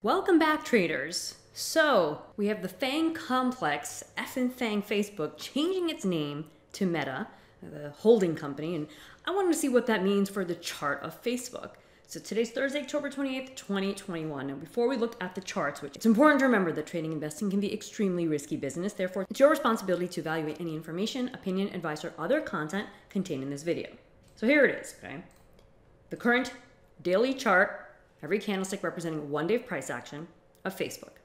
Welcome back, traders. So we have the FANG complex, F and FANG Facebook, changing its name to Meta, the holding company, and I wanted to see what that means for the chart of Facebook. So today's Thursday, October 28th, 2021. And before we look at the charts, which it's important to remember that trading and investing can be extremely risky business. Therefore, it's your responsibility to evaluate any information, opinion, advice, or other content contained in this video. So here it is, okay? The current daily chart, every candlestick representing 1 day of price action of Facebook.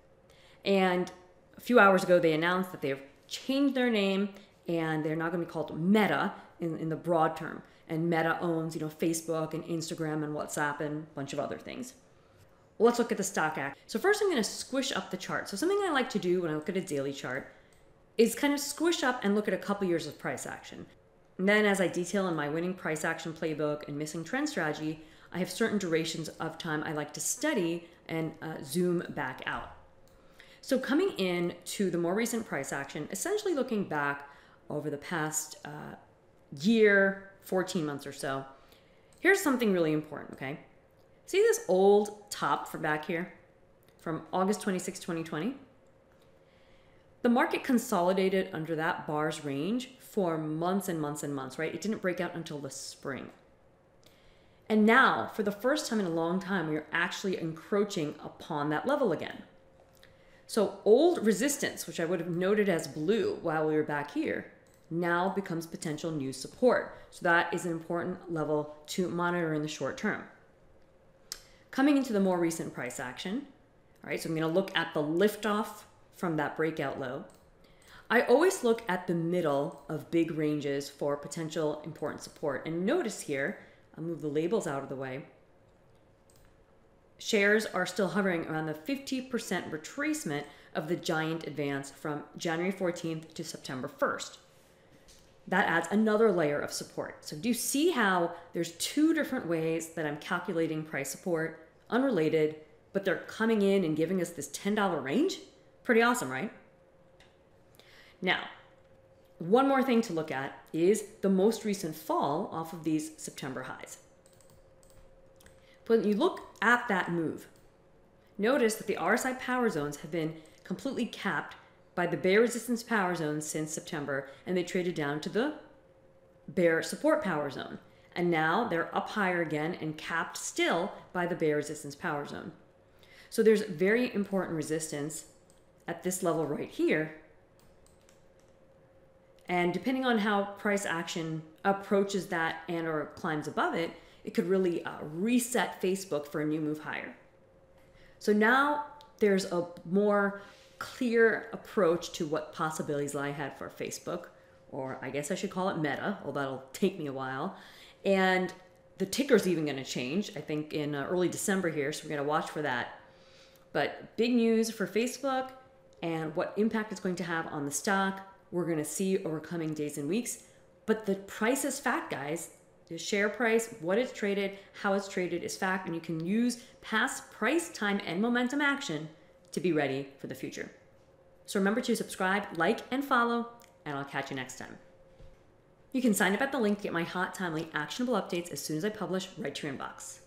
And a few hours ago, they announced that they've changed their name and they're now going to be called Meta in the broad term. And Meta owns, Facebook and Instagram and WhatsApp and a bunch of other things. Well, let's look at the stock act. So first I'm going to squish up the chart. So something I like to do when I look at a daily chart is kind of squish up and look at a couple years of price action. And then as I detail in my winning price action playbook and missing trend strategy, I have certain durations of time I like to study and zoom back out. So coming in to the more recent price action, essentially looking back over the past year, 14 months or so, here's something really important, okay? See this old top from back here from August 26, 2020? The market consolidated under that bar's range for months and months and months, right? It didn't break out until the spring. And now, for the first time in a long time, we are actually encroaching upon that level again. So old resistance, which I would have noted as blue while we were back here, now becomes potential new support. So that is an important level to monitor in the short term. Coming into the more recent price action, all right, so I'm going to look at the liftoff from that breakout low. I always look at the middle of big ranges for potential important support. And notice here, I'll move the labels out of the way. Shares are still hovering around the 50% retracement of the giant advance from January 14th to September 1st. That adds another layer of support. So do you see how there's two different ways that I'm calculating price support, unrelated, but they're coming in and giving us this $10 range? Pretty awesome, right? Now, one more thing to look at is the most recent fall off of these September highs. When you look at that move, notice that the RSI power zones have been completely capped by the bear resistance power zone since September, and they traded down to the bear support power zone. And now they're up higher again and capped still by the bear resistance power zone. So there's very important resistance at this level right here. And depending on how price action approaches that and or climbs above it, it could really reset Facebook for a new move higher. So now there's a more clear approach to what possibilities lie ahead for Facebook, or I guess I should call it Meta, although that'll take me a while. And the ticker's even going to change, I think, in early December here, so we're going to watch for that. But big news for Facebook and what impact it's going to have on the stock, we're going to see over coming days and weeks. But the price is fact, guys. The share price, what it's traded, how it's traded is fact, and you can use past price, time, and momentum action to be ready for the future. So remember to subscribe, like, and follow, and I'll catch you next time. You can sign up at the link to get my hot, timely, actionable updates as soon as I publish right to your inbox.